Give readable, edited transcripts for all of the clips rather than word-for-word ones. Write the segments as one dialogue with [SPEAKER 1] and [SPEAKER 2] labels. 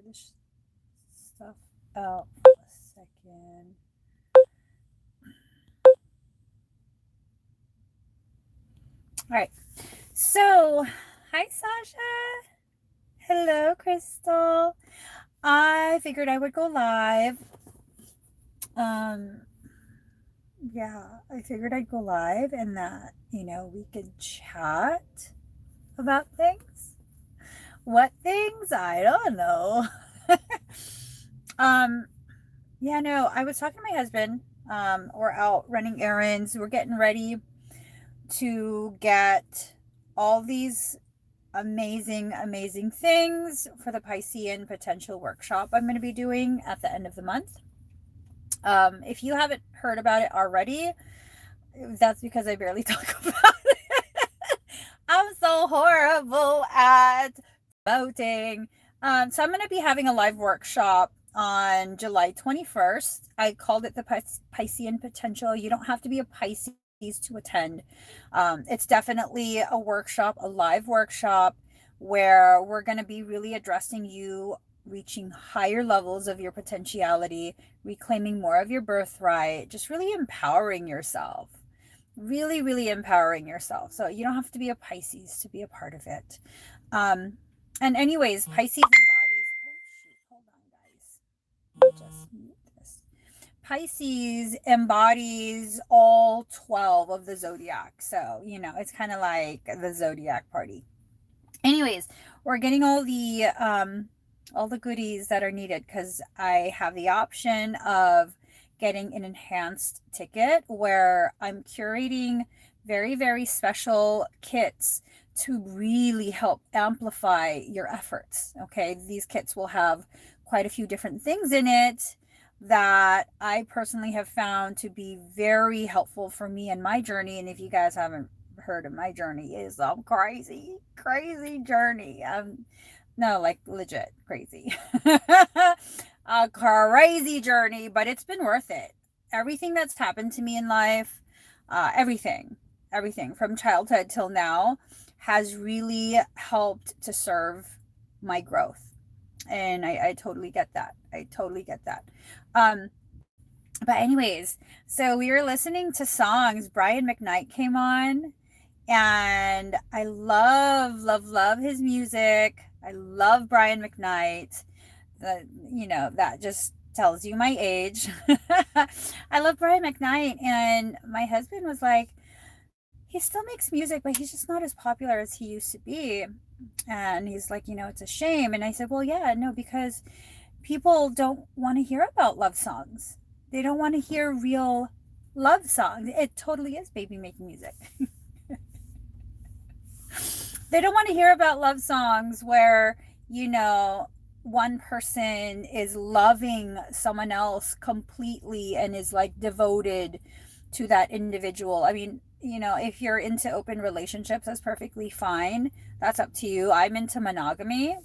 [SPEAKER 1] this stuff out for a second. All right. So, hi, Sasha. Hello, Crystal. I figured I would go live. Um, yeah, I figured I'd go live and that, we could chat about things. What things? I don't know. um, yeah, no, I was talking to my husband. We're out running errands. We're getting ready to get all these amazing, amazing things for the Piscean Potential Workshop I'm going to be doing at the end of the month. If you haven't heard about it already, that's because I barely talk about it. I'm so horrible at promoting. So I'm going to be having a live workshop on July 21st. I called it the Piscean Potential. You don't have to be a Pisces to attend. It's definitely a workshop, a live workshop, where we're going to be really addressing you reaching higher levels of your potentiality, reclaiming more of your birthright, just really empowering yourself. Really, really empowering yourself. So you don't have to be a Pisces to be a part of it. Um, and anyways, Pisces embodies. Oh shoot! Hold on, guys. Let me just mute this. Pisces embodies all 12 of the zodiac. So, it's kind of like the zodiac party. Anyways, we're getting all the goodies that are needed because I have the option of getting an enhanced ticket where I'm curating very, very special kits to really help amplify your efforts. Okay, these kits will have quite a few different things in it that I personally have found to be very helpful for me in my journey. And if you guys haven't heard of my journey, it is a crazy, crazy journey. No, like legit crazy. A crazy journey, but it's been worth it. Everything that's happened to me in life, everything from childhood till now has really helped to serve my growth. And I totally get that. I totally get that. Um, but anyways, so we were listening to songs. Brian McKnight came on, and I love, love, love his music. I love Brian McKnight. That just tells you my age. I love Brian McKnight, and my husband was like, he still makes music, but he's just not as popular as he used to be. And he's like, it's a shame. And I said, well, yeah, no, because people don't want to hear about love songs. They don't want to hear real love songs. It totally is baby making music. They don't want to hear about love songs where, you know, one person is loving someone else completely and is like devoted to that individual. I mean, if you're into open relationships, that's perfectly fine. That's up to you. I'm into monogamy,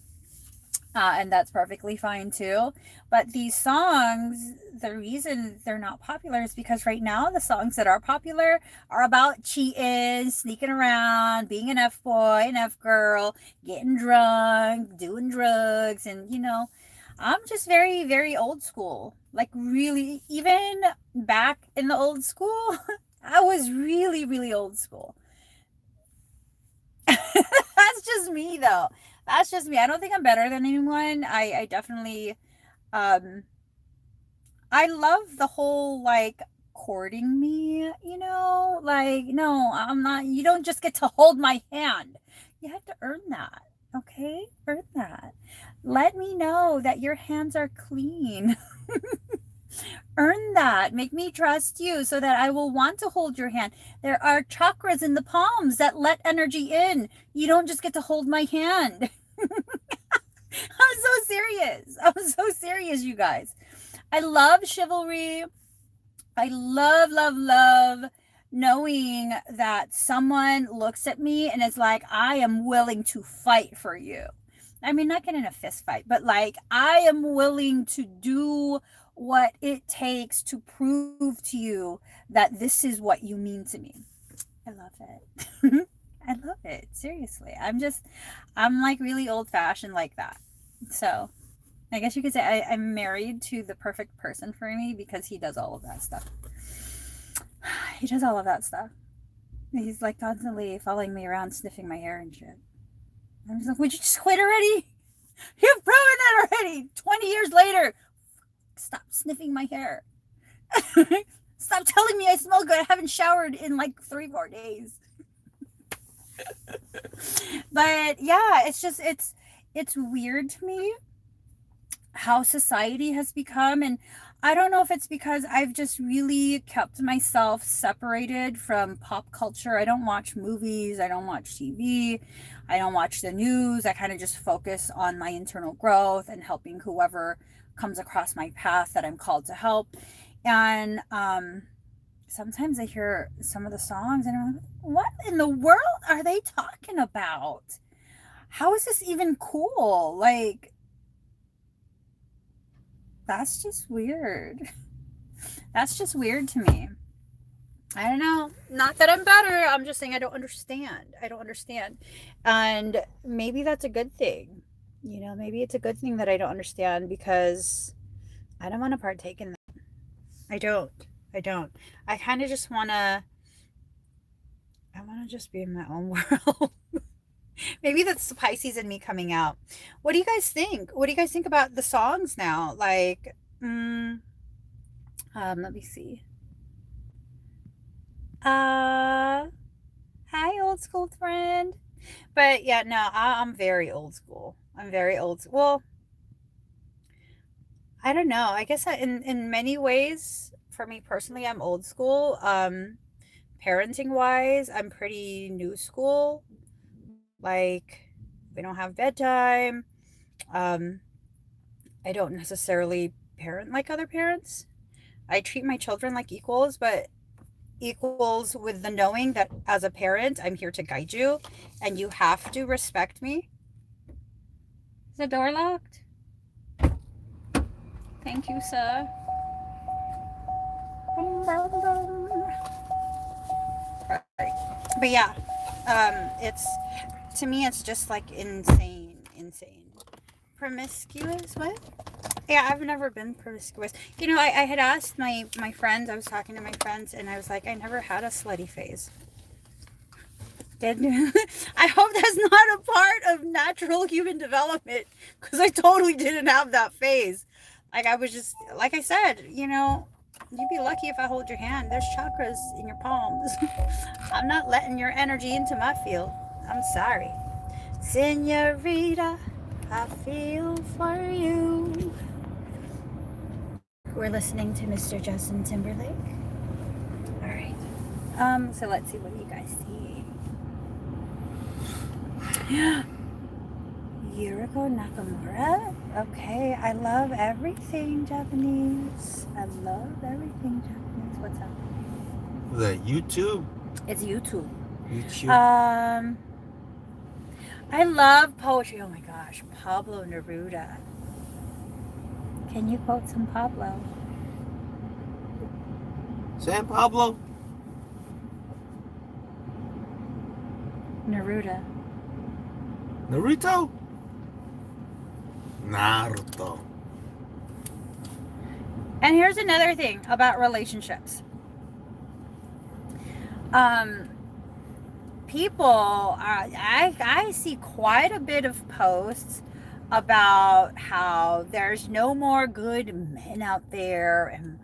[SPEAKER 1] and that's perfectly fine too. But these songs, the reason they're not popular is because right now the songs that are popular are about cheating, sneaking around, being an F boy, an F girl, getting drunk, doing drugs, and I'm just very, very old school. Like, really, even back in the old school, I was really, really old school. That's just me, though. That's just me. I don't think I'm better than anyone. I definitely, um, I love the whole like courting me, like, no, I'm not, you don't just get to hold my hand. You have to earn that. Okay? Earn that. Let me know that your hands are clean. Earn that. Make me trust you so that I will want to hold your hand. There are chakras in the palms that let energy in. You don't just get to hold my hand. I'm so serious. I'm so serious, you guys. I love chivalry. I love, love, love knowing that someone looks at me and is like, I am willing to fight for you. I mean, not get in a fist fight, but like, I am willing to do what it takes to prove to you that this is what you mean to me. I love it. I love it. Seriously. I'm like really old fashioned like that. So, I guess you could say I'm married to the perfect person for me because he does all of that stuff. He does all of that stuff. He's like constantly following me around, sniffing my hair and shit. I'm just like, would you just quit already? You've proven that already. 20 years later. Stop sniffing my hair. Stop telling me I smell good. I haven't showered in like 3-4 days. But yeah, it's weird to me how society has become. And I don't know if it's because I've just really kept myself separated from pop culture. I don't watch movies, I don't watch TV, I don't watch the news. I kind of just focus on my internal growth and helping whoever comes across my path that I'm called to help. And sometimes I hear some of the songs and I'm like, what in the world are they talking about? How is this even cool? Like, that's just weird. That's just weird to me. I don't know. Not that I'm better. I'm just saying I don't understand. I don't understand. And maybe that's a good thing. Maybe it's a good thing that I don't understand because I don't want to partake in that. I don't. I don't. I kind of just I want to just be in my own world. Maybe that's the Pisces in me coming out. What do you guys think? What do you guys think about the songs now? Like, let me see. Hi, old school friend. But yeah, no, I'm very old school. I'm very old. Well, I don't know. I guess in many ways, for me personally, I'm old school. Parenting wise, I'm pretty new school. Like, we don't have bedtime. Um, I don't necessarily parent like other parents. I treat my children like equals, but equals with the knowing that as a parent, I'm here to guide you and you have to respect me. Is the door locked? Thank you, sir. Right. But yeah, it's to me, it's just like insane. Promiscuous? What? Yeah, I've never been promiscuous. I had asked my friends. I was talking to my friends, and I was like, I never had a slutty phase. Did I hope that's not a part of natural human development because I totally didn't have that phase. Like I was just like I said, you'd be lucky if I hold your hand. There's chakras in your palms. I'm not letting your energy into my field. I'm sorry. Senorita, I feel for you. We're listening to Mr. Justin Timberlake. All right. So let's see, what do you guys see? Yuriko Nakamura? Okay, I love everything Japanese. I love everything Japanese. What's up?
[SPEAKER 2] The YouTube?
[SPEAKER 1] It's YouTube.
[SPEAKER 2] YouTube.
[SPEAKER 1] I love poetry. Oh my gosh, Pablo Neruda. Can you quote some Pablo?
[SPEAKER 2] San Pablo?
[SPEAKER 1] Neruda.
[SPEAKER 2] Naruto? Naruto.
[SPEAKER 1] And here's another thing about relationships. People, I see quite a bit of posts about how there's no more good men out there and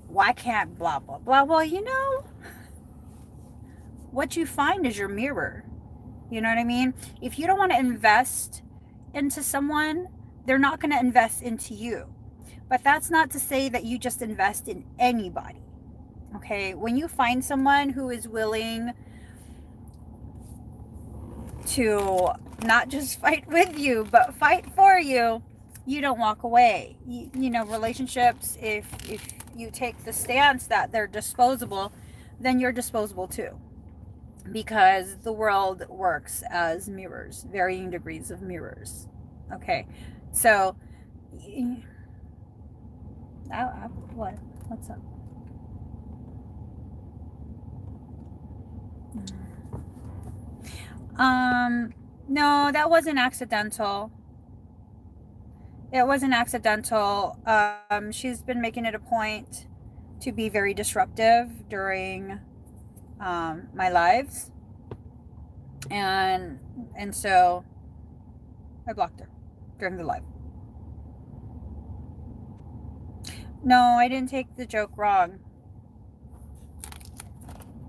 [SPEAKER 1] why can't blah, blah, blah. Well, what you find is your mirror. You know what I mean? If you don't want to invest into someone, they're not going to invest into you. But that's not to say that you just invest in anybody. Okay? When you find someone who is willing to not just fight with you, but fight for you, you don't walk away. Relationships, if you take the stance that they're disposable, then you're disposable too. Because the world works as mirrors, varying degrees of mirrors. Okay, so what? What's up? No, that wasn't accidental. It wasn't accidental. She's been making it a point to be very disruptive during my lives, and so I blocked her during the live. No, I didn't take the joke wrong.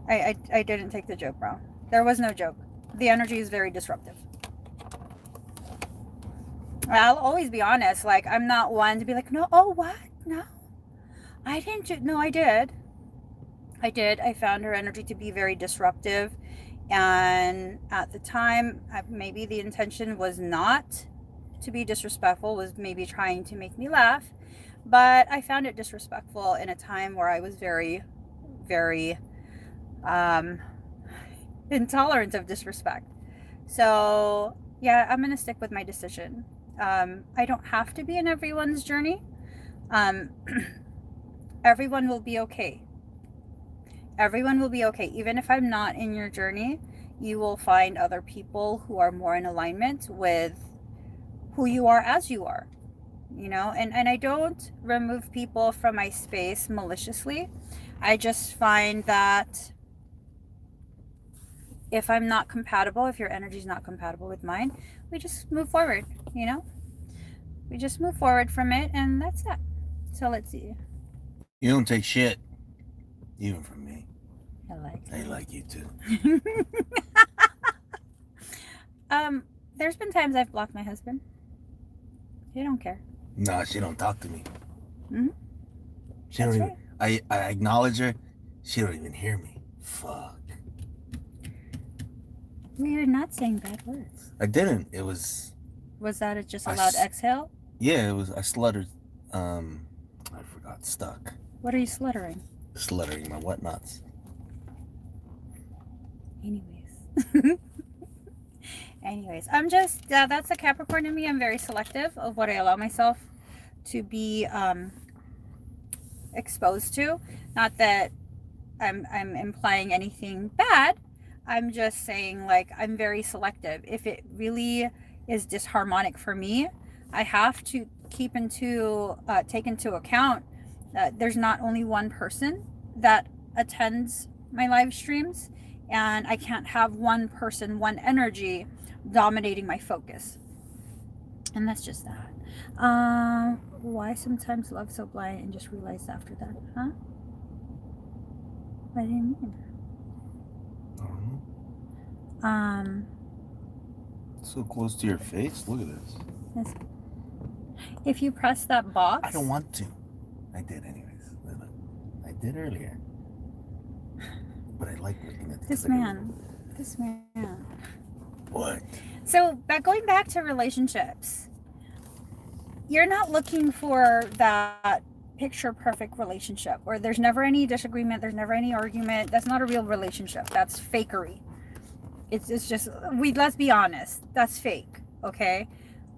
[SPEAKER 1] I didn't take the joke wrong. There was no joke. The energy is very disruptive. I'll always be honest. Like, I'm not one to be like, no, oh, what? No, I didn't. No, I did. I found her energy to be very disruptive. And at the time, maybe the intention was not to be disrespectful, was maybe trying to make me laugh. But I found it disrespectful in a time where I was very, very intolerant of disrespect. So, yeah, I'm going to stick with my decision. I don't have to be in everyone's journey. Everyone will be okay. Everyone will be okay. Even if I'm not in your journey, you will find other people who are more in alignment with who you are as you are. You know, and I don't remove people from my space maliciously. I just find that if I'm not compatible, if your energy is not compatible with mine, we just move forward, you know? We just move forward from it, and that's it. So let's see.
[SPEAKER 2] You don't take shit, even from me.
[SPEAKER 1] I
[SPEAKER 2] like you too.
[SPEAKER 1] There's been times I've blocked my husband. He don't care.
[SPEAKER 2] Nah, she don't talk to me.
[SPEAKER 1] Mm-hmm.
[SPEAKER 2] She don't even. Right. I acknowledge her. She don't even hear me. Fuck.
[SPEAKER 1] We are not saying bad words.
[SPEAKER 2] I didn't. It was.
[SPEAKER 1] Was that just a loud exhale?
[SPEAKER 2] Yeah, it was. I sluttered. I forgot. Stuck.
[SPEAKER 1] What are you sluttering?
[SPEAKER 2] Sluttering my whatnots.
[SPEAKER 1] Anyways, I'm just that's a Capricorn in me. I'm very selective of what I allow myself to be exposed to. Not that I'm implying anything bad. I'm just saying, like, I'm very selective. If it really is disharmonic for me, I have to take into account that there's not only one person that attends my live streams, and I can't have one person, one energy dominating my focus. And that's just that. Why sometimes love so blind and just realize after that, huh? What do you mean?
[SPEAKER 2] So close to your face. Look at this.
[SPEAKER 1] Yes. If you press that box.
[SPEAKER 2] I don't want to. I did anyways. I did earlier. But I like looking at
[SPEAKER 1] this man.
[SPEAKER 2] What?
[SPEAKER 1] So, going back to relationships, you're not looking for that picture perfect relationship where there's never any disagreement, there's never any argument. That's not a real relationship. That's fakery. It's just, let's be honest, that's fake. Okay,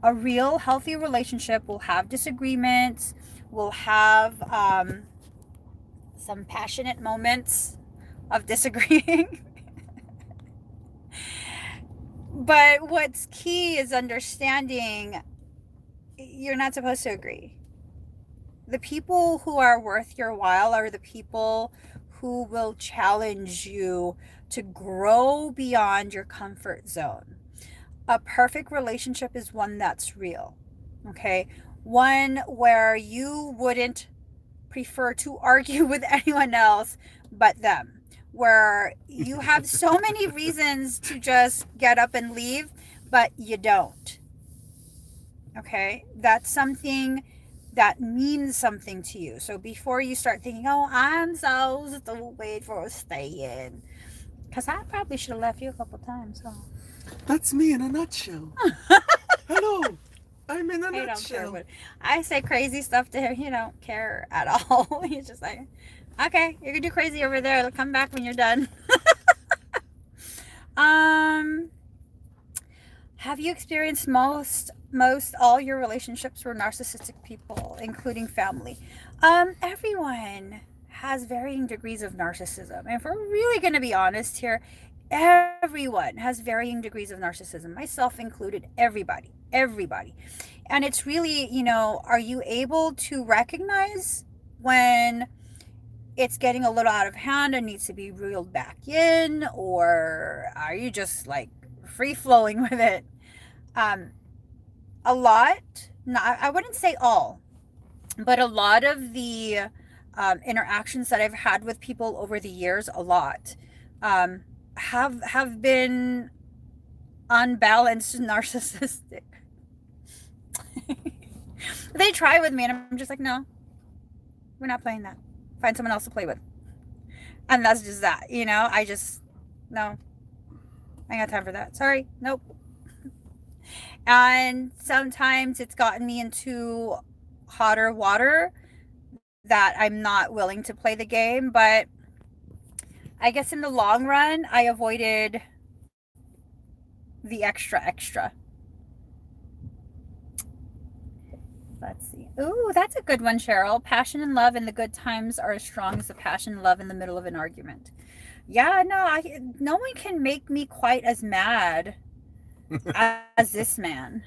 [SPEAKER 1] a real healthy relationship will have disagreements, will have some passionate moments of disagreeing. But what's key is understanding you're not supposed to agree. The people who are worth your while are the people who will challenge you to grow beyond your comfort zone. A perfect relationship is one that's real, okay? One where you wouldn't prefer to argue with anyone else but them, where you have so many reasons to just get up and leave, but you don't. Okay? That's something that means something to you. So before you start thinking, oh, I'm so stupid for staying, because I probably should have left you a couple times. So.
[SPEAKER 2] That's me in a nutshell. Hello. I'm in a nutshell.
[SPEAKER 1] I say crazy stuff to him. He don't care at all. He's just like, okay, you're going to do crazy over there. I'll come back when you're done. Have you experienced most all your relationships were narcissistic people, including family? Everyone has varying degrees of narcissism. And if we're really going to be honest here, everyone has varying degrees of narcissism, myself included, everybody. everybody. And it's really, are you able to recognize when it's getting a little out of hand and needs to be reeled back in, or are you just like free flowing with it? A lot, not, I wouldn't say all, but a lot of the interactions that I've had with people over the years, a lot, have been unbalanced, narcissistic. They try with me, and I'm just like, no, we're not playing that. Find someone else to play with. And that's just that, I just, no, I ain't got time for that. Sorry, nope. And sometimes it's gotten me into hotter water that I'm not willing to play the game. But I guess in the long run, I avoided the extra. Let's see. Ooh, that's a good one, Cheryl. Passion and love in the good times are as strong as the passion and love in the middle of an argument. Yeah, no one can make me quite as mad as this man.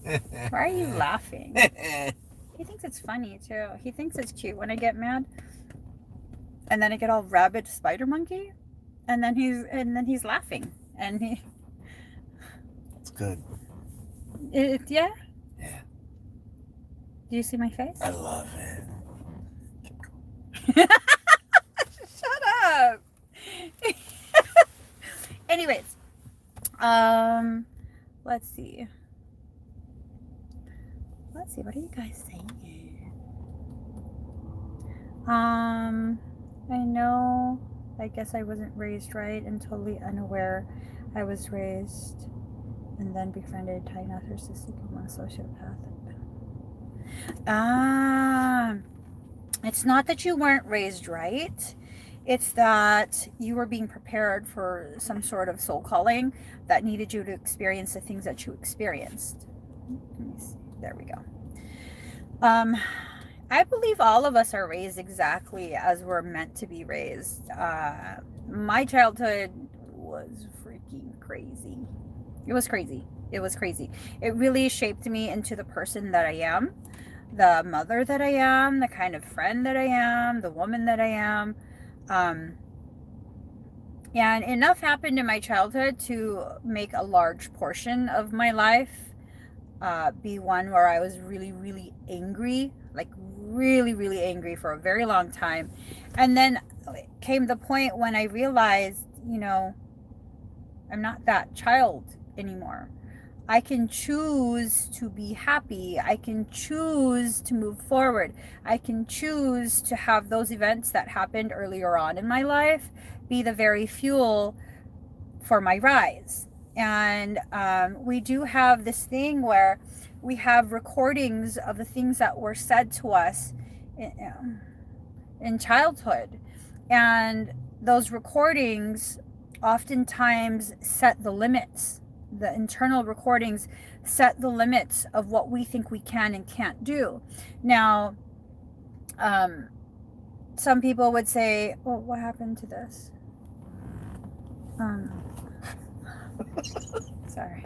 [SPEAKER 1] Why are you laughing? He thinks it's funny too. He thinks it's cute when I get mad, and then I get all rabid spider monkey, and then he's laughing, and he.
[SPEAKER 2] It's good.
[SPEAKER 1] Yeah.
[SPEAKER 2] Yeah.
[SPEAKER 1] Do you see my face?
[SPEAKER 2] I love it.
[SPEAKER 1] Shut up. Anyways, let's see. What are you guys saying? I know. I guess I wasn't raised right and totally unaware I was raised, and then befriended a narcissistic and a sociopath. It's not that you weren't raised right. It's that you were being prepared for some sort of soul calling that needed you to experience the things that you experienced. Let me see. There we go. I believe all of us are raised exactly as we're meant to be raised. My childhood was freaking crazy. It was crazy. It really shaped me into the person that I am, the mother that I am, the kind of friend that I am, the woman that I am. And enough happened in my childhood to make a large portion of my life be one where I was really, really angry, like really, really angry for a very long time. And then came the point when I realized, I'm not that child anymore. I can choose to be happy. I can choose to move forward. I can choose to have those events that happened earlier on in my life be the very fuel for my rise. And we do have this thing where we have recordings of the things that were said to us in childhood. And those recordings oftentimes set the limits. The internal recordings set the limits of what we think we can and can't do. Now, some people would say, well, what happened to this? Sorry.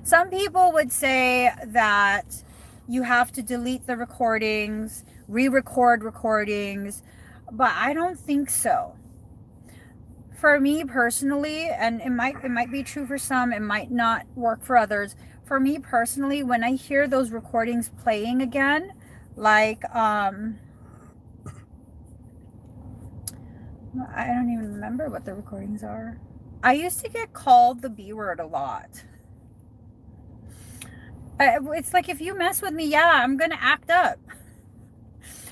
[SPEAKER 1] Some people would say that you have to delete the recordings, re-record recordings, but I don't think so. For me personally, and it might be true for some, it might not work for others. For me personally, when I hear those recordings playing again, like I don't even remember what the recordings are. I used to get called the B word a lot. It's like, if you mess with me, yeah, I'm gonna act up.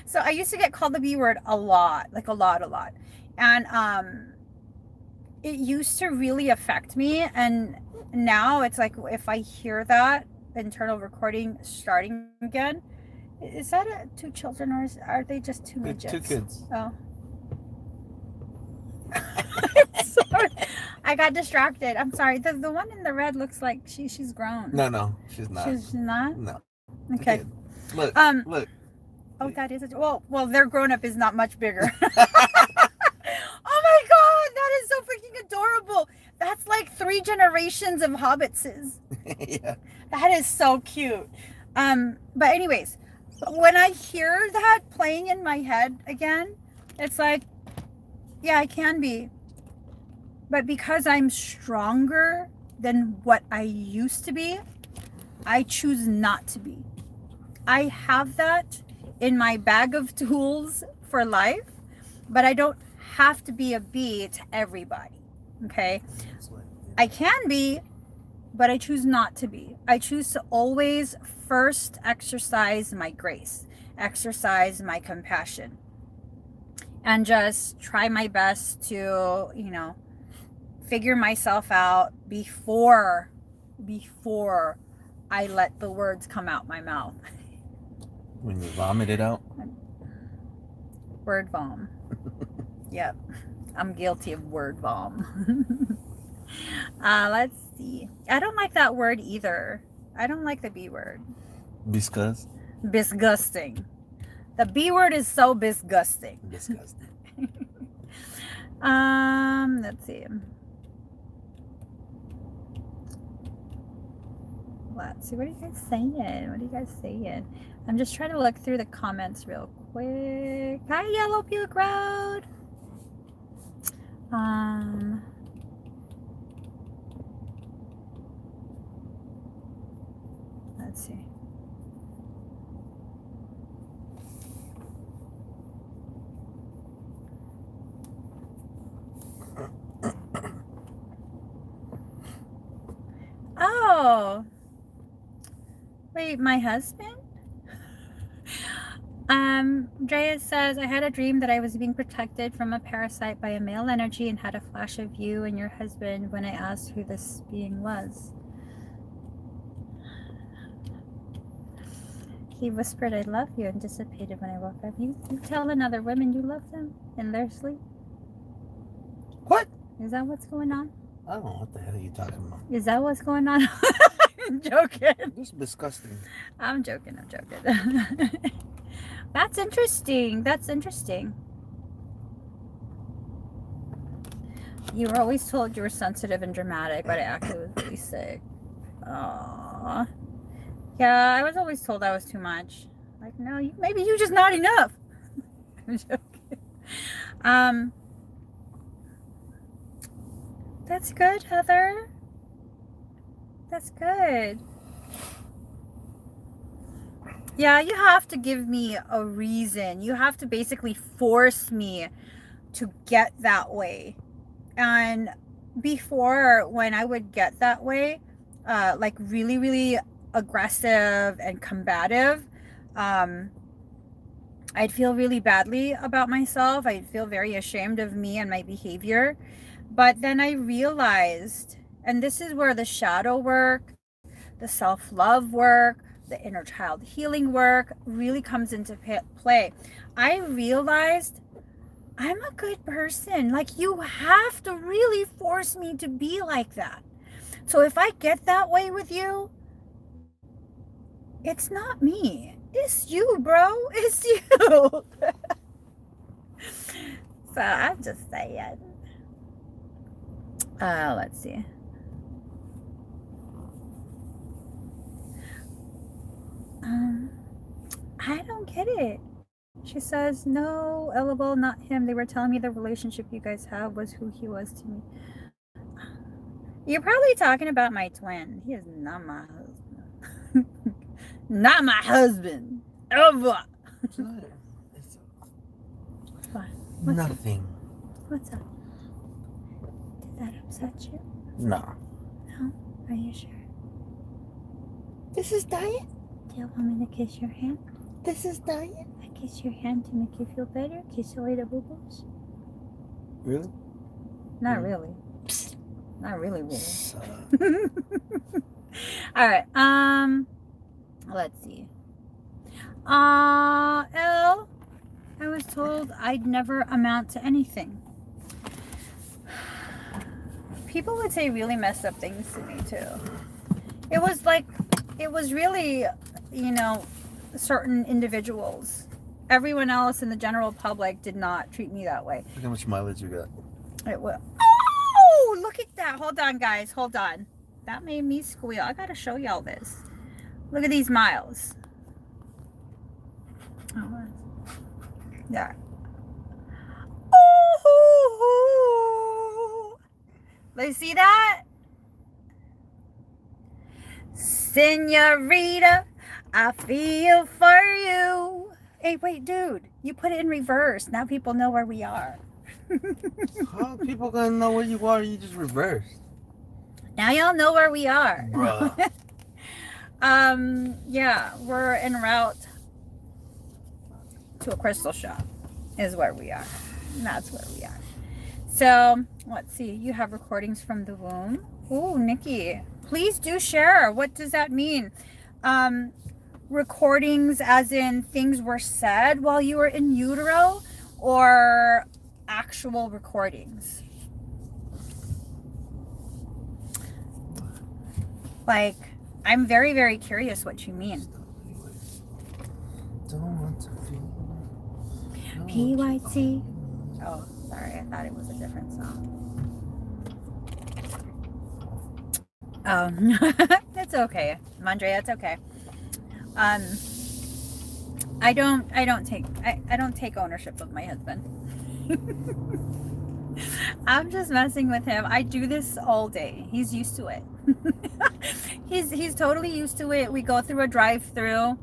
[SPEAKER 1] So I used to get called the B word a lot, like a lot. And it used to really affect me, and now it's like, if I hear that internal recording starting again, is that two children, or are they just two midgets?
[SPEAKER 2] Two kids.
[SPEAKER 1] Oh. Sorry. I got distracted. I'm sorry. The one in the red looks like she's grown.
[SPEAKER 2] No, she's not.
[SPEAKER 1] She's not?
[SPEAKER 2] No.
[SPEAKER 1] Okay.
[SPEAKER 2] Look. Look.
[SPEAKER 1] Oh, that is well, their grown up is not much bigger. Oh my god, that is so freaking adorable. That's like 3 generations of hobbitses.
[SPEAKER 2] Yeah.
[SPEAKER 1] That is so cute. But anyways, when I hear that playing in my head again, it's like, yeah, I can be. But because I'm stronger than what I used to be, I choose not to be. I have that in my bag of tools for life, but I don't have to be a B to everybody. Okay?
[SPEAKER 2] It's like,
[SPEAKER 1] I can be, but I choose not to be. I choose to always first exercise my grace, exercise my compassion, and just try my best to, figure myself out before I let the words come out my mouth.
[SPEAKER 2] when you vomit it out.
[SPEAKER 1] Word vom. Yep. I'm guilty of word vom. Let's see. I don't like that word either. I don't like the B word.
[SPEAKER 2] Disgust.
[SPEAKER 1] Disgusting. The B word is so disgusting.
[SPEAKER 2] Disgusting.
[SPEAKER 1] Let's see. Let's see. What are you guys saying? What are you guys saying? I'm just trying to look through the comments real quick. Hi, Yellow Puke Road. Let's see. Oh, wait, my husband? Drea says, I had a dream that I was being protected from a parasite by a male energy and had a flash of you and your husband when I asked who this being was. He whispered, I love you, and dissipated when I woke up. You tell another woman you love them in their sleep?
[SPEAKER 2] What?
[SPEAKER 1] Is that what's going on?
[SPEAKER 2] I don't know what the hell are you talking about.
[SPEAKER 1] Is that what's going on? I'm joking.
[SPEAKER 2] This is disgusting.
[SPEAKER 1] I'm joking. That's interesting. You were always told you were sensitive and dramatic, but I actually was really sick. Aww. Yeah, I was always told I was too much. Like, no, maybe you just not enough. I'm joking. That's good, Heather. That's good. Yeah, you have to give me a reason. You have to basically force me to get that way. And before, when I would get that way, like really, really aggressive and combative, I'd feel really badly about myself. I'd feel very ashamed of me and my behavior. But then I realized, and this is where the shadow work, the self-love work, the inner child healing work really comes into play. I realized I'm a good person. Like, you have to really force me to be like that. So if I get that way with you, it's not me. It's you, bro. It's you. So I'm just saying. Let's see. I don't get it. She says, no, LOL, not him. They were telling me the relationship you guys have was who he was to me. You're probably talking about my twin. He is not my husband. Not my husband. Ever. What? What's
[SPEAKER 2] Nothing.
[SPEAKER 1] Up? What's up? Did that upset you?
[SPEAKER 2] No.
[SPEAKER 1] No? Are you sure?
[SPEAKER 2] This is diet?
[SPEAKER 1] Do you want me to kiss your hand?
[SPEAKER 2] This is diet?
[SPEAKER 1] I kiss your hand to make you feel better? Kiss away the boo-boos?
[SPEAKER 2] Really?
[SPEAKER 1] Not really. Not really.
[SPEAKER 2] Shut up.
[SPEAKER 1] All right. Let's see. L. I was told I'd never amount to anything. People would say really messed up things to me too. It was really, certain individuals. Everyone else in the general public did not treat me that way.
[SPEAKER 2] Look how much mileage you got.
[SPEAKER 1] It will. Oh, look at that. Hold on, guys. Hold on. That made me squeal. I gotta show y'all this. Look at these miles. Oh, there. Ooh, you see that? Senorita, I feel for you. Hey, wait, dude. You put it in reverse. Now people know where we are.
[SPEAKER 2] How people gonna know where you are? You just reversed.
[SPEAKER 1] Now y'all know where we are.
[SPEAKER 2] Bruh.
[SPEAKER 1] Yeah, we're en route to a crystal shop is where we are. That's where we are. So, let's see. You have recordings from the womb. Ooh, Nikki. Please do share. What does that mean? Recordings as in things were said while you were in utero, or actual recordings? Like, I'm very, very curious what you mean.
[SPEAKER 2] Don't want to feel.
[SPEAKER 1] PYT. Oh, sorry. I thought it was a different song. Oh, it's okay, Mandrea. It's okay. I don't take ownership of my husband. I'm just messing with him. I do this all day. He's used to it. He's totally used to it. We go through a drive-through,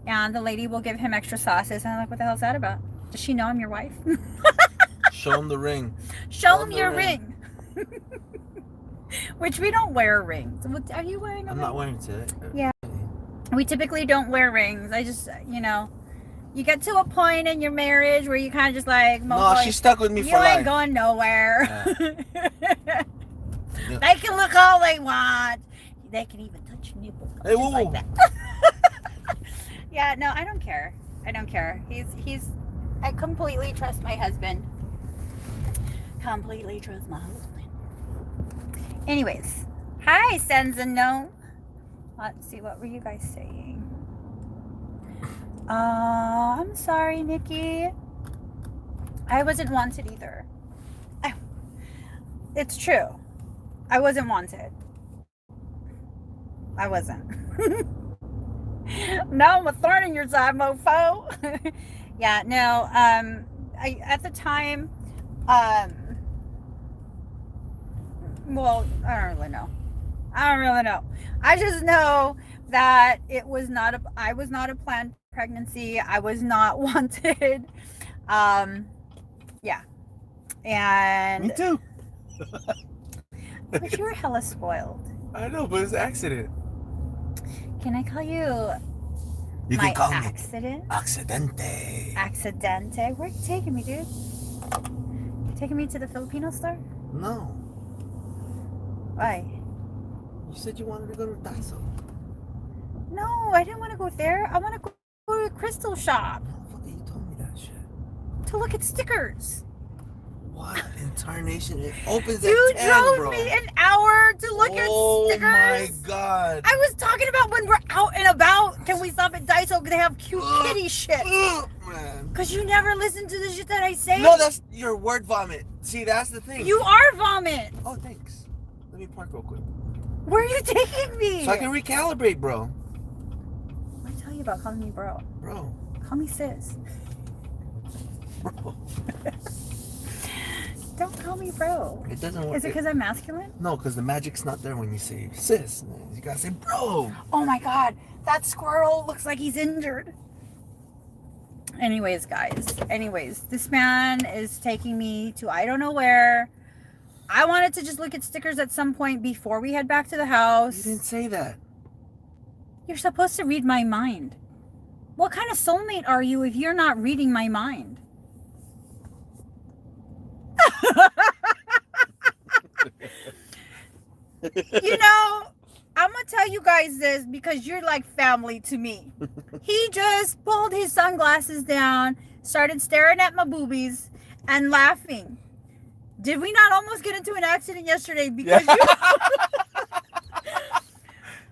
[SPEAKER 1] and the lady will give him extra sauces. And I'm like, what the hell's that about? Does she know I'm your wife?
[SPEAKER 2] Show him the ring.
[SPEAKER 1] Show him your ring. Which we don't wear rings. Are you wearing a ring?
[SPEAKER 2] I'm not wearing it today.
[SPEAKER 1] Yeah. We typically don't wear rings. I just, you get to a point in your marriage where you kind of just like,
[SPEAKER 2] No, she's stuck with me for life.
[SPEAKER 1] You ain't going nowhere.
[SPEAKER 2] Yeah.
[SPEAKER 1] They can look all they want. They can even touch your nipple.
[SPEAKER 2] Hey,
[SPEAKER 1] just
[SPEAKER 2] whoa.
[SPEAKER 1] like that. Yeah, no, I don't care. I don't care. I completely trust my husband. Completely trust my husband. Anyways, hi, Senza No. Let's see, what were you guys saying? I'm sorry, Nikki. I wasn't wanted either. It's true. I wasn't wanted. I wasn't. Now I'm a thorn in your side, mofo. Yeah, no, at the time, well, I don't really know. I just know that I was not a planned pregnancy. I was not wanted. Yeah. And
[SPEAKER 2] Me too.
[SPEAKER 1] but you were hella spoiled.
[SPEAKER 2] I know, but it's an accident.
[SPEAKER 1] Can I call you
[SPEAKER 2] You
[SPEAKER 1] my
[SPEAKER 2] can call
[SPEAKER 1] accident?
[SPEAKER 2] me Accidente.
[SPEAKER 1] Accidente. Where are you taking me, dude? You taking me to the Filipino store?
[SPEAKER 2] No.
[SPEAKER 1] Why?
[SPEAKER 2] You said you wanted to go to Daiso.
[SPEAKER 1] No, I didn't want to go there. I want to go to a crystal shop
[SPEAKER 2] Motherfucker, you told me that shit.
[SPEAKER 1] to look at stickers.
[SPEAKER 2] What in tarnation? It opens
[SPEAKER 1] You
[SPEAKER 2] at 10,
[SPEAKER 1] drove
[SPEAKER 2] bro.
[SPEAKER 1] me an hour to look at stickers.
[SPEAKER 2] Oh my god.
[SPEAKER 1] I was talking about when we're out and about. Can we stop at Daiso? They have cute kitty shit.
[SPEAKER 2] Man.
[SPEAKER 1] Because you never listen to the shit that I say.
[SPEAKER 2] No, that's your word vomit. See, that's the thing.
[SPEAKER 1] You are vomit.
[SPEAKER 2] Oh, thanks. Let me park real quick.
[SPEAKER 1] Where are you taking me?
[SPEAKER 2] So I can recalibrate, bro.
[SPEAKER 1] What I tell you about calling me bro?
[SPEAKER 2] Bro.
[SPEAKER 1] Call me sis.
[SPEAKER 2] Bro.
[SPEAKER 1] Don't call me bro.
[SPEAKER 2] It doesn't work.
[SPEAKER 1] Is it because I'm masculine?
[SPEAKER 2] No, because the magic's not there when you say sis. You gotta say bro.
[SPEAKER 1] Oh my god, that squirrel looks like he's injured. Anyways, guys. This man is taking me to I don't know where. I wanted to just look at stickers at some point before we head back to the house.
[SPEAKER 2] You didn't say that.
[SPEAKER 1] You're supposed to read my mind. What kind of soulmate are you if you're not reading my mind? I'm gonna tell you guys this because you're like family to me. He just pulled his sunglasses down, started staring at my boobies and laughing. Did we not almost get into an accident yesterday because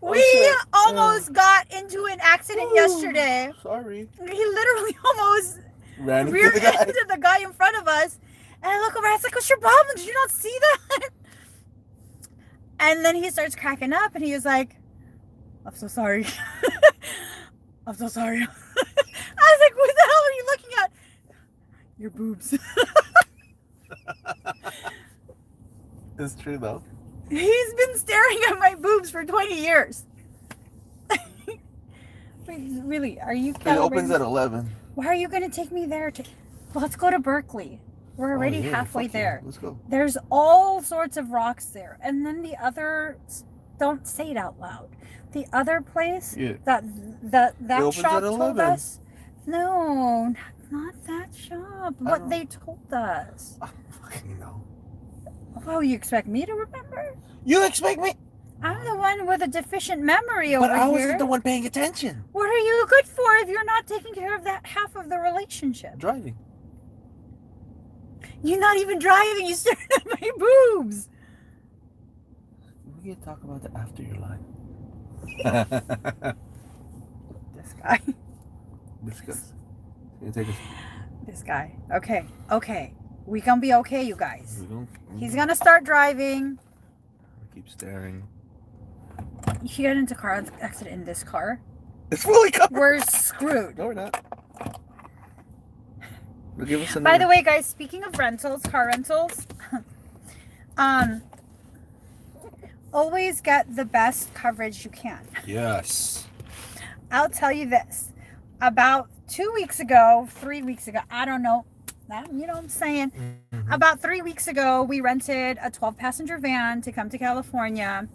[SPEAKER 1] we almost got into an accident yesterday.
[SPEAKER 2] Sorry.
[SPEAKER 1] He literally almost
[SPEAKER 2] Ran
[SPEAKER 1] reared
[SPEAKER 2] into the guy.
[SPEAKER 1] into the guy in front of us. And I look over, I was like, what's your problem? Did you not see that? And then he starts cracking up and he was like, I'm so sorry. I'm so sorry. I was like, what the hell are you looking at? Your boobs.
[SPEAKER 2] It's true though.
[SPEAKER 1] He's been staring at my boobs for 20 years. Wait, really, are you
[SPEAKER 2] It opens
[SPEAKER 1] calibrating?
[SPEAKER 2] at 11.
[SPEAKER 1] Why are you going to take me there? Well, let's go to Berkeley. We're already halfway
[SPEAKER 2] fuck yeah.
[SPEAKER 1] there.
[SPEAKER 2] Let's go.
[SPEAKER 1] There's all sorts of rocks there. And then the other, don't say it out loud. The other place
[SPEAKER 2] Yeah.
[SPEAKER 1] that
[SPEAKER 2] opens
[SPEAKER 1] shop
[SPEAKER 2] at
[SPEAKER 1] told
[SPEAKER 2] 11.
[SPEAKER 1] us. No, not that shop. What
[SPEAKER 2] don't-
[SPEAKER 1] they told us.
[SPEAKER 2] I don't fucking know.
[SPEAKER 1] Oh, you expect me to remember?
[SPEAKER 2] You expect me?
[SPEAKER 1] I'm the one with a deficient memory over
[SPEAKER 2] But I
[SPEAKER 1] here.
[SPEAKER 2] wasn't the one paying attention.
[SPEAKER 1] What are you good for if you're not taking care of that half of the relationship?
[SPEAKER 2] Driving.
[SPEAKER 1] You're not even driving. You staring at my boobs.
[SPEAKER 2] We can talk about that after your life.
[SPEAKER 1] This guy.
[SPEAKER 2] Discuss. You take us.
[SPEAKER 1] This guy. Okay. We gonna be okay, you guys.
[SPEAKER 2] We don't.
[SPEAKER 1] He's gonna start driving.
[SPEAKER 2] Keep staring.
[SPEAKER 1] You get into car accident in this car.
[SPEAKER 2] It's fully covered.
[SPEAKER 1] We're screwed.
[SPEAKER 2] No, we're not. We'll give us
[SPEAKER 1] By the way, guys, speaking of rentals, car rentals, always get the best coverage you can.
[SPEAKER 2] Yes.
[SPEAKER 1] I'll tell you this. About 2 weeks ago, 3 weeks ago, I don't know. You know what I'm saying?
[SPEAKER 2] Mm-hmm.
[SPEAKER 1] About 3 weeks ago, we rented a 12-passenger van to come to California.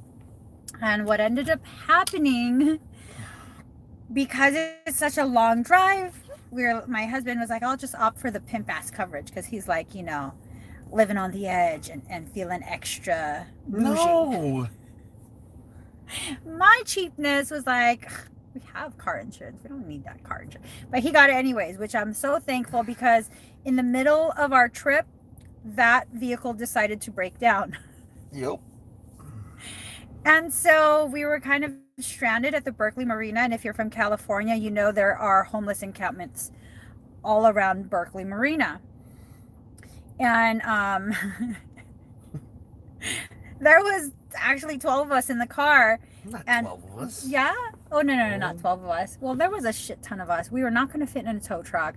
[SPEAKER 1] And what ended up happening, because it's such a long drive, my husband was like, I'll just opt for the pimp ass coverage because he's like, you know, living on the edge and feeling extra bougie.
[SPEAKER 2] No.
[SPEAKER 1] My cheapness was like, we have car insurance. We don't need that car insurance. But he got it anyways, which I'm so thankful because in the middle of our trip, that vehicle decided to break down.
[SPEAKER 2] Yep.
[SPEAKER 1] And so we were kind of stranded at the Berkeley Marina. And if you're from California, you know there are homeless encampments all around Berkeley Marina. And there was actually 12 of us in the car.
[SPEAKER 2] Not
[SPEAKER 1] And
[SPEAKER 2] 12 of us.
[SPEAKER 1] yeah. Oh, no, not
[SPEAKER 2] Oh.
[SPEAKER 1] 12 of us. Well, there was a shit ton of us. We were not going to fit in a tow truck.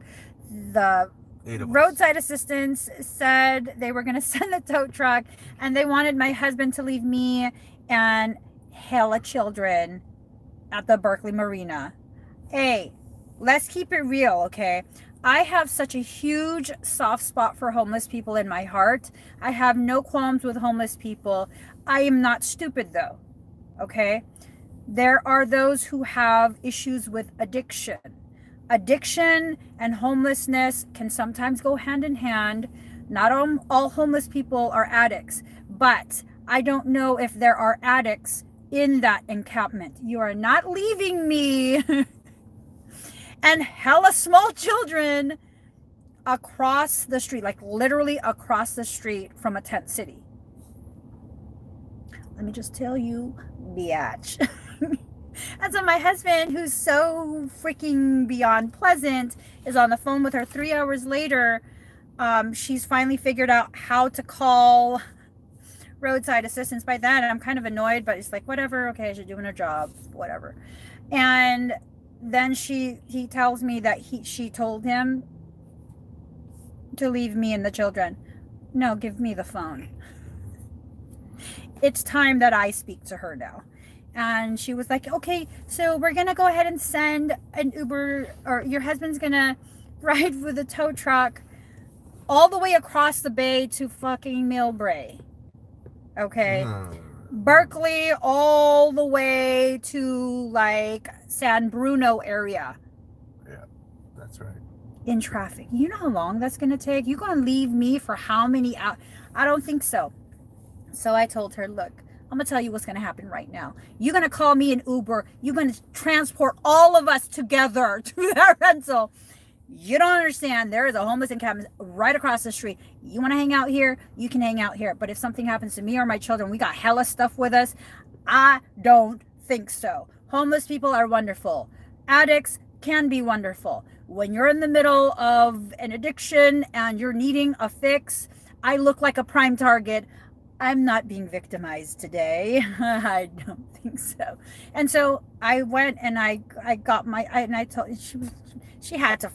[SPEAKER 1] The
[SPEAKER 2] 8 of us.
[SPEAKER 1] roadside assistants said they were going to send the tow truck and they wanted my husband to leave me and hella children at the Berkeley Marina. Hey, let's keep it real, okay? I have such a huge soft spot for homeless people in my heart. I have no qualms with homeless people. I am not stupid though, okay? There are those who have issues with addiction. Addiction and homelessness can sometimes go hand in hand. Not all homeless people are addicts, but I don't know if there are addicts in that encampment. You are not leaving me and hella small children across the street, like literally across the street from a tent city. Let me just tell you, biatch. And so my husband, who's so freaking beyond pleasant, is on the phone with her 3 hours later. She's finally figured out how to call roadside assistance. By then, I'm kind of annoyed, but it's like, whatever, okay, she's doing her job, whatever. And then he tells me that she told him to leave me and the children. No, give me the phone. It's time that I speak to her now. And she was like, okay, so we're going to go ahead and send an Uber, or your husband's going to ride with a tow truck all the way across the bay to fucking Millbrae. Okay. Berkeley all the way to like San Bruno area.
[SPEAKER 2] Yeah, that's right.
[SPEAKER 1] In traffic. You know how long that's going to take? You going to leave me for how many hours? I don't think so. So I told her, look, I'm going to tell you what's going to happen right now. You're going to call me an Uber. You're going to transport all of us together to that rental. You don't understand. There is a homeless encampment right across the street. You want to hang out here? You can hang out here. But if something happens to me or my children, we got hella stuff with us. I don't think so. Homeless people are wonderful. Addicts can be wonderful. When you're in the middle of an addiction and you're needing a fix, I look like a prime target. I'm not being victimized today. I don't think so. And so I went and I got and I told she had to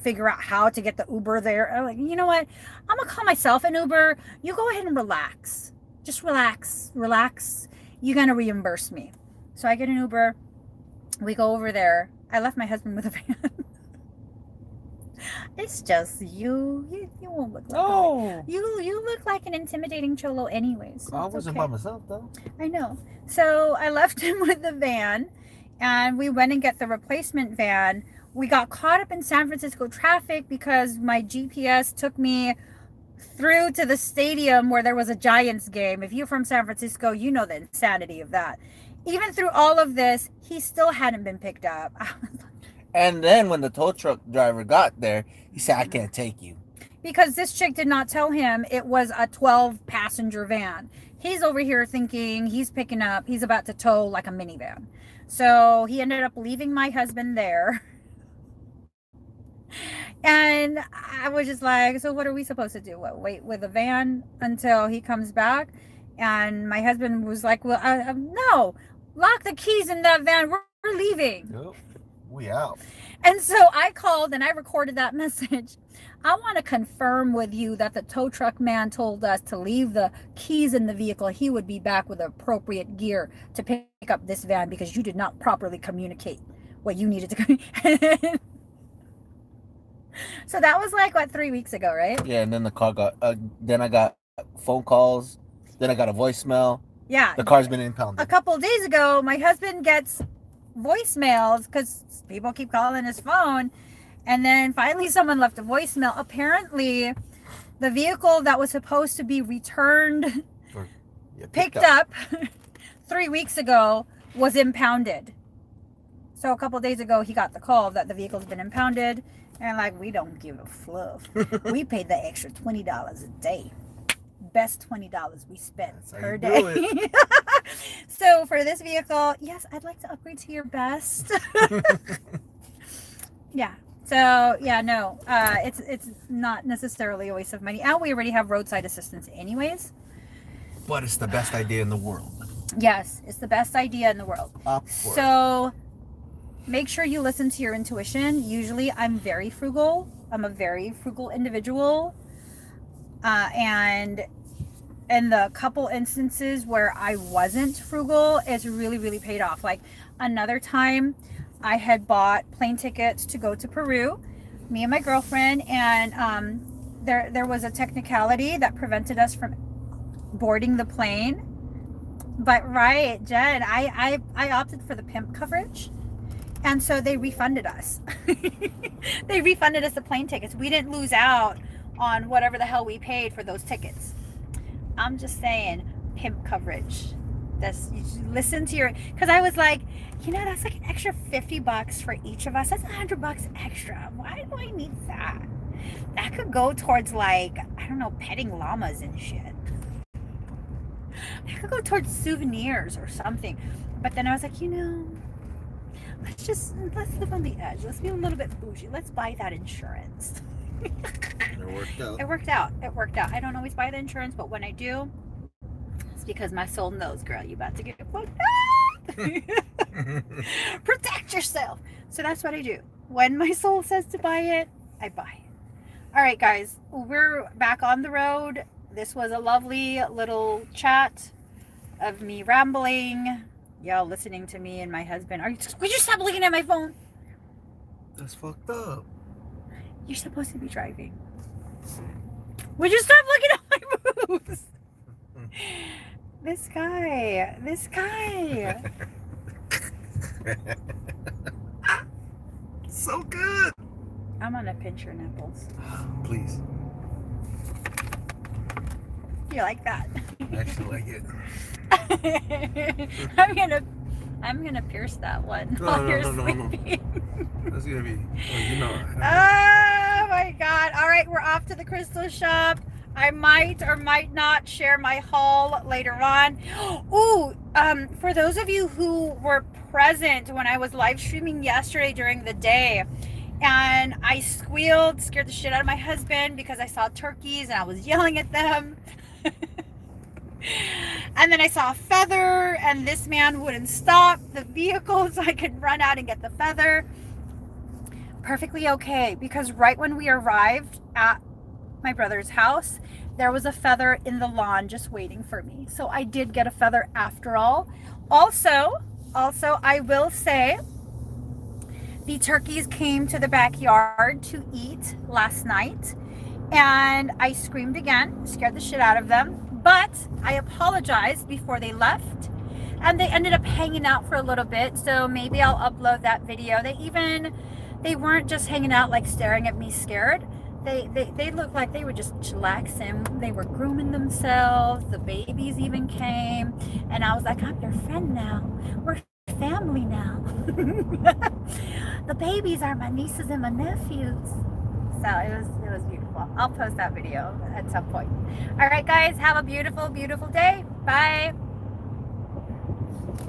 [SPEAKER 1] figure out how to get the Uber there. I'm like, you know what? I'm gonna call myself an Uber. You go ahead and relax. Just relax. You're gonna reimburse me. So I get an Uber. We go over there. I left my husband with a van. It's just you. You won't look like
[SPEAKER 2] No.
[SPEAKER 1] you look like an intimidating cholo anyways. So
[SPEAKER 2] I
[SPEAKER 1] it's
[SPEAKER 2] wasn't
[SPEAKER 1] okay.
[SPEAKER 2] by myself though.
[SPEAKER 1] I know. So I left him with the van and we went and get the replacement van. We got caught up in San Francisco traffic because my GPS took me through to the stadium where there was a Giants game. If you're from San Francisco, you know the insanity of that. Even through all of this, he still hadn't been picked up.
[SPEAKER 2] And then when the tow truck driver got there, he said, "I can't take you."
[SPEAKER 1] Because this chick did not tell him it was a 12-passenger van. He's over here thinking he's about to tow like a minivan. So he ended up leaving my husband there. And I was just like, so what are we supposed to do? What, wait with the van until he comes back? And my husband was like, well, no, lock the keys in that van. We're leaving.
[SPEAKER 2] Yep. We out.
[SPEAKER 1] And so I called and I recorded that message. I want to confirm with you that the tow truck man told us to leave the keys in the vehicle. He would be back with appropriate gear to pick up this van because you did not properly communicate what you needed to communicate. So that was like, what, 3 weeks ago, right?
[SPEAKER 2] Yeah, and then the car got, then I got phone calls. Then I got a voicemail.
[SPEAKER 1] Yeah.
[SPEAKER 2] The car's been impounded.
[SPEAKER 1] A couple of days ago, my husband gets voicemails because people keep calling his phone. And then finally someone left a voicemail. Apparently, the vehicle that was supposed to be returned, picked up 3 weeks ago, was impounded. So a couple of days ago, he got the call that the vehicle's been impounded. And like, we don't give a fluff. We paid the extra $20 a day. Best $20 we spent per day. So for this vehicle, yes, I'd like to upgrade to your best. Yeah. So yeah, no, it's not necessarily a waste of money, and we already have roadside assistance anyways.
[SPEAKER 2] But it's the best idea in the world.
[SPEAKER 1] Yes, it's the best idea in the world. So make sure you listen to your intuition. Usually, I'm very frugal. I'm a very frugal individual, and in the couple instances where I wasn't frugal, it's really, really paid off. Like another time, I had bought plane tickets to go to Peru, me and my girlfriend, and there was a technicality that prevented us from boarding the plane. But right, Jen, I opted for the pimp coverage, and so they refunded us. They refunded us the plane tickets. We didn't lose out on whatever the hell we paid for those tickets. I'm just saying, pimp coverage. You listen to your, because I was like, that's like an extra $50 for each of us. That's $100 extra. Why do I need that? That could go towards, like, I don't know, petting llamas and shit. That could go towards souvenirs or something. But then I was like, let's live on the edge. Let's be a little bit bougie. Let's buy that insurance.
[SPEAKER 2] It worked out.
[SPEAKER 1] It worked out. I don't always buy the insurance, but when I do, it's because my soul knows, girl, you about to get fucked up. Protect yourself. So that's what I do. When my soul says to buy it, I buy it. All right, guys, we're back on the road. This was a lovely little chat of me rambling, y'all listening to me and my husband. Would you stop looking at my phone?
[SPEAKER 2] That's fucked up.
[SPEAKER 1] You're supposed to be driving. Would you stop looking at my moves? This guy.
[SPEAKER 2] So good.
[SPEAKER 1] I'm gonna pinch your nipples.
[SPEAKER 2] Please.
[SPEAKER 1] You like that?
[SPEAKER 2] I actually like it.
[SPEAKER 1] I'm gonna pierce that one
[SPEAKER 2] No,
[SPEAKER 1] while
[SPEAKER 2] no,
[SPEAKER 1] you're
[SPEAKER 2] no, no, no.
[SPEAKER 1] sleeping.
[SPEAKER 2] That's gonna be.
[SPEAKER 1] Oh my god! All right, we're off to the crystal shop. I might or might not share my haul later on. Ooh, for those of you who were present when I was live streaming yesterday during the day, and I squealed, scared the shit out of my husband because I saw turkeys and I was yelling at them. And then I saw a feather, and this man wouldn't stop the vehicle so I could run out and get the feather. Perfectly okay, because right when we arrived at my brother's house, there was a feather in the lawn just waiting for me. So I did get a feather after all. Also, I will say the turkeys came to the backyard to eat last night, and I screamed again, scared the shit out of them. But I apologized before they left, and they ended up hanging out for a little bit. So maybe I'll upload that video. They weren't just hanging out like staring at me scared. They looked like they were just chillaxing. They were grooming themselves. The babies even came, and I was like, I'm your friend now. We're family now. The babies are my nieces and my nephews. So it was beautiful. I'll post that video at some point. All right, guys, have a beautiful, beautiful day. Bye.